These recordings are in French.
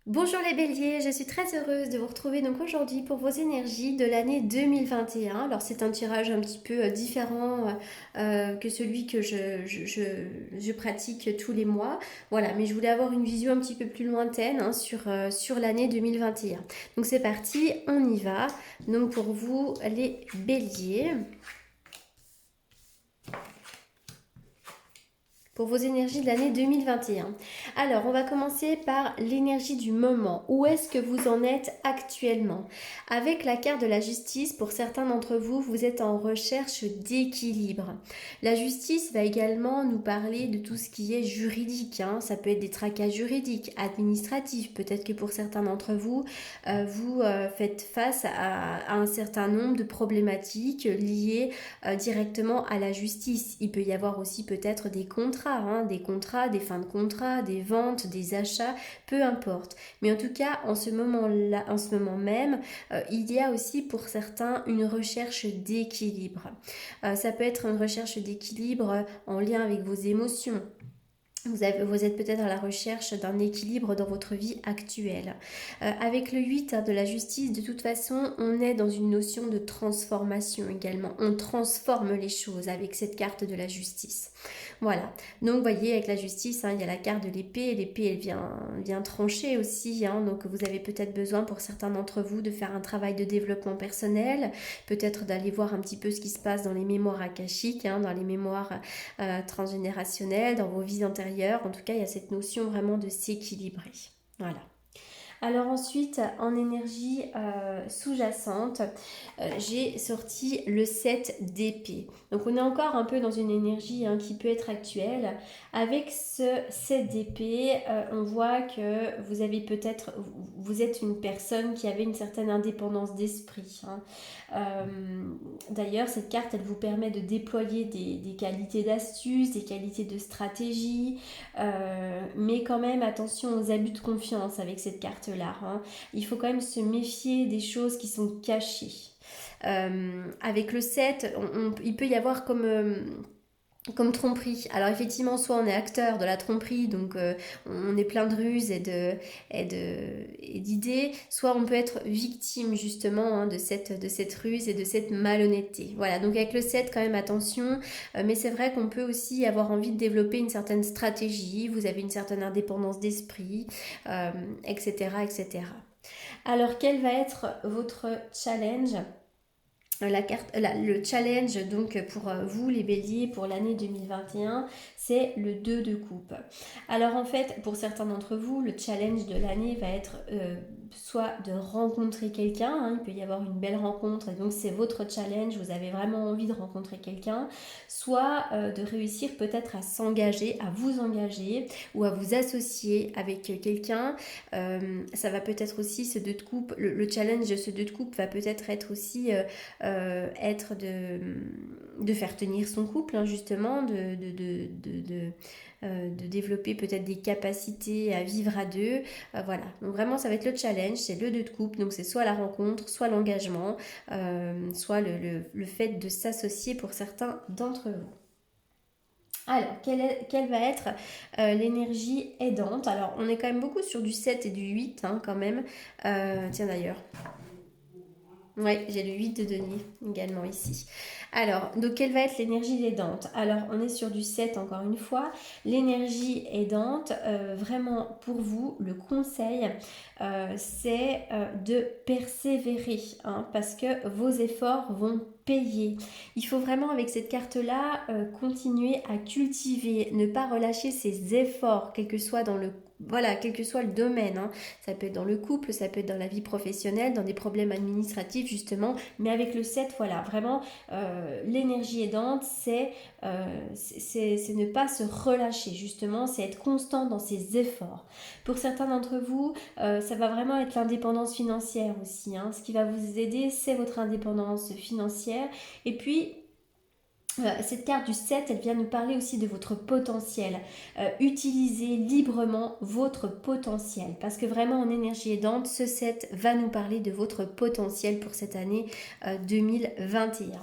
Bonjour les béliers, je suis très heureuse de vous retrouver donc aujourd'hui pour vos énergies de l'année 2021. Alors c'est un tirage un petit peu différent que celui que je pratique tous les mois. Voilà, mais je voulais avoir une vision un petit peu plus lointaine sur l'année 2021. Donc c'est parti, on y va. Donc pour vous les béliers. Pour vos énergies de l'année 2021. Alors, on va commencer par l'énergie du moment. Où est-ce que vous en êtes actuellement? Avec la carte de la justice, pour certains d'entre vous, vous êtes en recherche d'équilibre. La justice va également nous parler de tout ce qui est juridique, hein. Ça peut être des tracas juridiques, administratifs. Peut-être que pour certains d'entre vous, vous faites face à un certain nombre de problématiques liées directement à la justice. Il peut y avoir aussi peut-être des contrats, hein, des contrats, des fins de contrat, des ventes, des achats, peu importe. Mais en tout cas, en ce moment-là, en ce moment même, il y a aussi pour certains une recherche d'équilibre. Ça peut être une recherche d'équilibre en lien avec vos émotions. Vous êtes peut-être à la recherche d'un équilibre dans votre vie actuelle. Avec le 8 de la justice, de toute façon, on est dans une notion de transformation également. On transforme les choses avec cette carte de la justice. Voilà. Donc, vous voyez, avec la justice, hein, il y a la carte de l'épée. L'épée, elle vient trancher aussi. Hein, donc, vous avez peut-être besoin, pour certains d'entre vous, de faire un travail de développement personnel. Peut-être d'aller voir un petit peu ce qui se passe dans les mémoires akashiques, hein, dans les mémoires transgénérationnelles, dans vos vies antérieures. En tout cas, il y a cette notion vraiment de s'équilibrer. Voilà. Alors ensuite, en énergie sous-jacente, j'ai sorti le 7 d'épée. Donc on est encore un peu dans une énergie qui peut être actuelle. Avec ce 7 d'épée, on voit que vous avez peut-être, vous êtes une personne qui avait une certaine indépendance d'esprit. D'ailleurs, cette carte, elle vous permet de déployer des qualités d'astuce, des qualités de stratégie, mais quand même attention aux abus de confiance avec cette carte-là, hein. Il faut quand même se méfier des choses qui sont cachées. Avec le 7, il peut y avoir comme tromperie. Alors effectivement, soit on est acteur de la tromperie, donc on est plein de ruses et d'idées, soit on peut être victime justement de cette ruse et de cette malhonnêteté. Voilà, donc avec le 7, quand même attention, mais c'est vrai qu'on peut aussi avoir envie de développer une certaine stratégie, vous avez une certaine indépendance d'esprit, etc., etc. Alors quel va être votre challenge? Le challenge donc pour vous les béliers pour l'année 2021, c'est le 2 de coupe. Alors en fait, pour certains d'entre vous, le challenge de l'année va être soit de rencontrer quelqu'un, hein, il peut y avoir une belle rencontre et donc c'est votre challenge, vous avez vraiment envie de rencontrer quelqu'un, soit de réussir peut-être à s'engager, à vous engager ou à vous associer avec quelqu'un. Ça va peut-être aussi, ce 2 de coupe, le challenge de ce 2 de coupe va peut-être être aussi être de faire tenir son couple, hein, justement, de développer peut-être des capacités à vivre à deux. Voilà, donc vraiment ça va être le challenge, c'est le 2 de couple, donc c'est soit la rencontre, soit l'engagement, soit le fait de s'associer pour certains d'entre vous. Alors, quelle va être l'énergie aidante? Alors, on est quand même beaucoup sur du 7 et du 8, hein, quand même. Tiens d'ailleurs, ouais, j'ai le 8 de denier également ici. Alors, donc quelle va être l'énergie aidante? Alors, on est sur du 7 encore une fois. L'énergie aidante, vraiment pour vous, le conseil, c'est de persévérer, hein, parce que vos efforts vont payer. Il faut vraiment avec cette carte-là continuer à cultiver, ne pas relâcher ses efforts, quel que soit dans le voilà, quel que soit le domaine, hein. Ça peut être dans le couple, ça peut être dans la vie professionnelle, dans des problèmes administratifs justement, mais avec le 7, voilà, vraiment l'énergie aidante, c'est ne pas se relâcher justement, c'est être constant dans ses efforts. Pour certains d'entre vous, ça va vraiment être l'indépendance financière aussi, hein. Ce qui va vous aider, c'est votre indépendance financière. Et puis, cette carte du 7, elle vient nous parler aussi de votre potentiel. Utilisez librement votre potentiel. Parce que vraiment, en énergie aidante, ce 7 va nous parler de votre potentiel pour cette année 2021.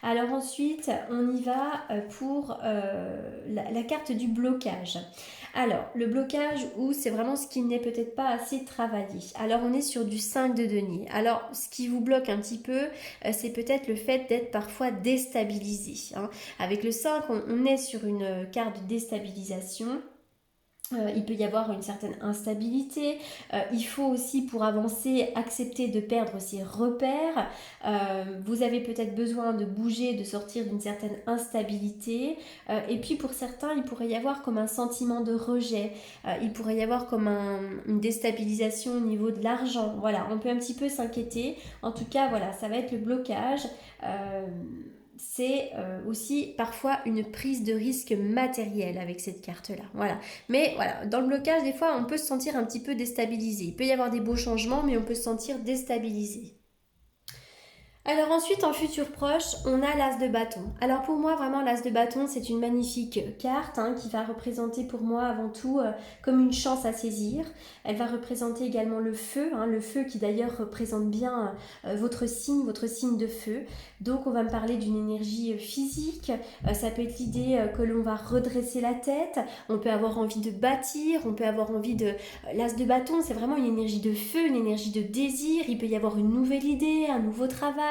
Alors ensuite, on y va pour la carte du blocage. Alors, le blocage où c'est vraiment ce qui n'est peut-être pas assez travaillé. Alors, on est sur du 5 de denier. Alors, ce qui vous bloque un petit peu, c'est peut-être le fait d'être parfois déstabilisé, hein. Avec le 5, on est sur une carte de déstabilisation. Il peut y avoir une certaine instabilité. Il faut aussi, pour avancer, accepter de perdre ses repères. Vous avez peut-être besoin de bouger, de sortir d'une certaine instabilité. Et puis pour certains, il pourrait y avoir comme un sentiment de rejet. Il pourrait y avoir comme une déstabilisation au niveau de l'argent. Voilà, on peut un petit peu s'inquiéter. En tout cas, voilà, ça va être le blocage. C'est aussi parfois une prise de risque matériel avec cette carte-là. Voilà. Mais voilà, dans le blocage, des fois, on peut se sentir un petit peu déstabilisé. Il peut y avoir des beaux changements, mais on peut se sentir déstabilisé. Alors ensuite, en futur proche, on a l'as de bâton. Alors pour moi, vraiment, l'as de bâton, c'est une magnifique carte, hein, qui va représenter pour moi avant tout comme une chance à saisir. Elle va représenter également le feu, hein, le feu qui d'ailleurs représente bien votre signe de feu. Donc on va me parler d'une énergie physique. Ça peut être l'idée que l'on va redresser la tête. On peut avoir envie de bâtir, on peut avoir envie de... L'as de bâton, c'est vraiment une énergie de feu, une énergie de désir. Il peut y avoir une nouvelle idée, un nouveau travail.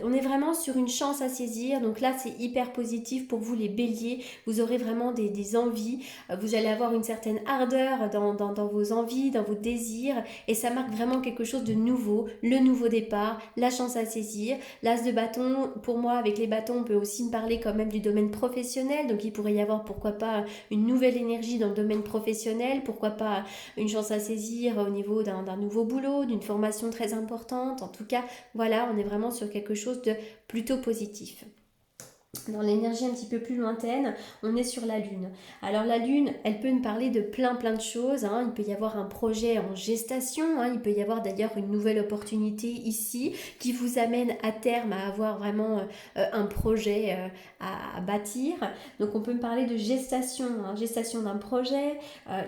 On est vraiment sur une chance à saisir. Donc là, c'est hyper positif pour vous les béliers. Vous aurez vraiment des envies. Vous allez avoir une certaine ardeur dans vos envies, dans vos désirs. Et ça marque vraiment quelque chose de nouveau. Le nouveau départ, la chance à saisir. L'as de bâton, pour moi, avec les bâtons, on peut aussi me parler quand même du domaine professionnel. Donc il pourrait y avoir, pourquoi pas, une nouvelle énergie dans le domaine professionnel. Pourquoi pas une chance à saisir au niveau d'un nouveau boulot, d'une formation très importante. En tout cas, voilà, on est vraiment sur quelque chose de plutôt positif. Dans l'énergie un petit peu plus lointaine, on est sur la Lune. Alors la Lune, elle peut nous parler de plein de choses, hein. Il peut y avoir un projet en gestation, hein. Il peut y avoir d'ailleurs une nouvelle opportunité ici qui vous amène à terme à avoir vraiment un projet à bâtir. Donc on peut me parler de gestation, hein, gestation d'un projet.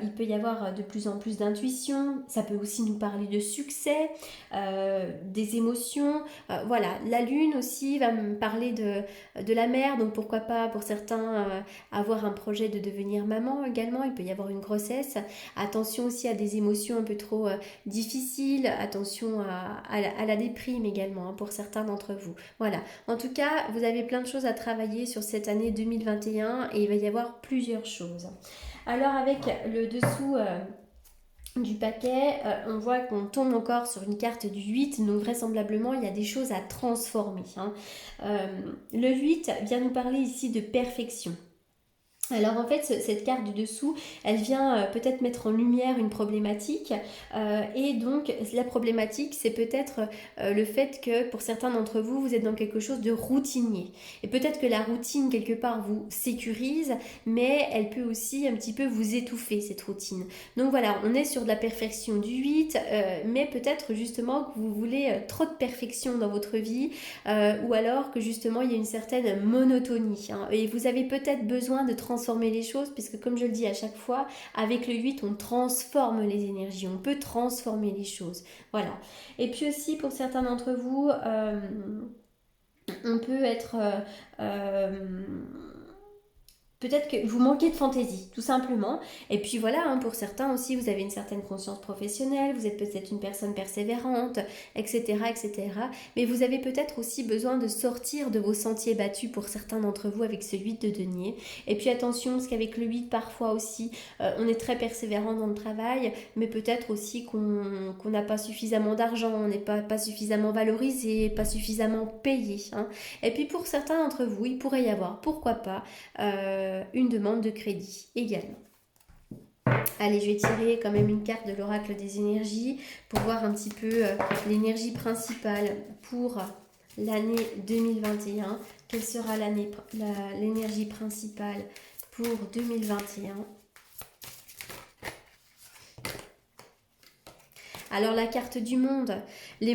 Il peut y avoir de plus en plus d'intuition. Ça peut aussi nous parler de succès, des émotions. Voilà, la Lune aussi va me parler de la mère, donc pourquoi pas pour certains avoir un projet de devenir maman également. Il peut y avoir une grossesse. Attention aussi à des émotions un peu trop difficiles. Attention à la déprime également, hein, pour certains d'entre vous. Voilà, en tout cas, vous avez plein de choses à travailler sur cette année 2021 et il va y avoir plusieurs choses. Alors avec le dessous... du paquet, on voit qu'on tombe encore sur une carte du 8, donc vraisemblablement il y a des choses à transformer, hein. Le 8 vient nous parler ici de perfection. Alors en fait, cette carte du dessous, elle vient peut-être mettre en lumière une problématique, et donc la problématique, c'est peut-être le fait que pour certains d'entre vous, vous êtes dans quelque chose de routinier. Et peut-être que la routine, quelque part, vous sécurise, mais elle peut aussi un petit peu vous étouffer, cette routine. Donc voilà, on est sur de la perfection du 8, mais peut-être justement que vous voulez trop de perfection dans votre vie, ou alors que justement il y a une certaine monotonie, hein, et vous avez peut-être besoin de transformer les choses, puisque comme je le dis à chaque fois, avec le 8 on transforme les énergies, on peut transformer les choses, voilà. Et puis aussi pour certains d'entre vous, on peut être peut-être que vous manquez de fantaisie, tout simplement. Et puis voilà, hein, pour certains aussi, vous avez une certaine conscience professionnelle, vous êtes peut-être une personne persévérante, etc., etc. Mais vous avez peut-être aussi besoin de sortir de vos sentiers battus pour certains d'entre vous avec ce 8 de denier. Et puis attention, parce qu'avec le 8, parfois aussi, on est très persévérant dans le travail, mais peut-être aussi qu'on n'a pas suffisamment d'argent, on n'est pas suffisamment valorisé, pas suffisamment payé, hein. Et puis pour certains d'entre vous, il pourrait y avoir, pourquoi pas, une demande de crédit également. Allez, je vais tirer quand même une carte de l'oracle des énergies pour voir un petit peu l'énergie principale pour l'année 2021. Quelle sera l'énergie principale pour 2021? Alors la carte du monde, le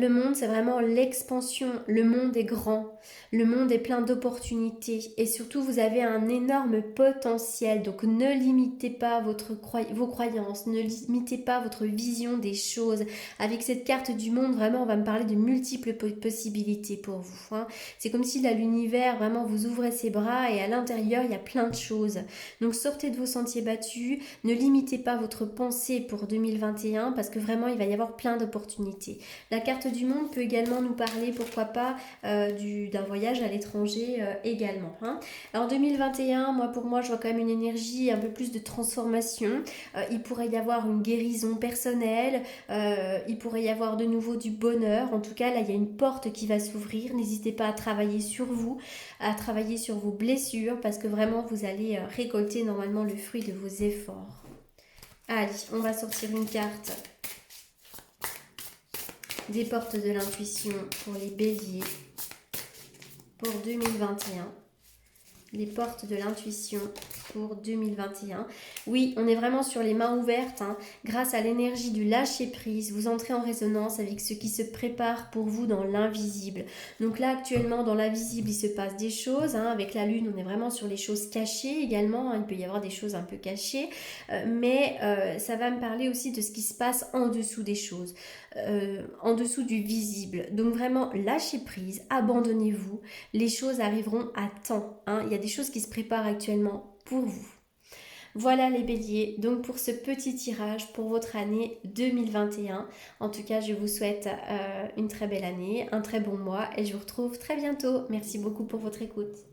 monde c'est vraiment l'expansion, le monde est grand. Le monde est plein d'opportunités et surtout vous avez un énorme potentiel. Donc ne limitez pas vos croyances, ne limitez pas votre vision des choses. Avec cette carte du monde, vraiment, on va me parler de multiples possibilités pour vous. Hein. C'est comme si là, l'univers vraiment vous ouvrait ses bras et à l'intérieur, il y a plein de choses. Donc sortez de vos sentiers battus, ne limitez pas votre pensée pour 2021 parce que vraiment, il va y avoir plein d'opportunités. La carte du monde peut également nous parler, pourquoi pas, d'un voyage à l'étranger également. Hein. Alors 2021, pour moi, je vois quand même une énergie un peu plus de transformation. Il pourrait y avoir une guérison personnelle, il pourrait y avoir de nouveau du bonheur. En tout cas, là, il y a une porte qui va s'ouvrir. N'hésitez pas à travailler sur vous, à travailler sur vos blessures, parce que vraiment, vous allez récolter normalement le fruit de vos efforts. Allez, on va sortir une carte des portes de l'intuition pour les béliers pour 2021. Les portes de l'intuition pour 2021. Oui, on est vraiment sur les mains ouvertes. Hein. Grâce à l'énergie du lâcher-prise, vous entrez en résonance avec ce qui se prépare pour vous dans l'invisible. Donc là, actuellement, dans l'invisible, il se passe des choses. Hein. Avec la lune, on est vraiment sur les choses cachées également. Hein. Il peut y avoir des choses un peu cachées. Mais ça va me parler aussi de ce qui se passe en dessous des choses. En dessous du visible. Donc vraiment, lâchez prise, abandonnez-vous. Les choses arriveront à temps. Hein. Il y a des choses qui se préparent actuellement pour vous. Voilà les béliers, donc pour ce petit tirage pour votre année 2021. En tout cas, je vous souhaite une très belle année, un très bon mois et je vous retrouve très bientôt. Merci beaucoup pour votre écoute.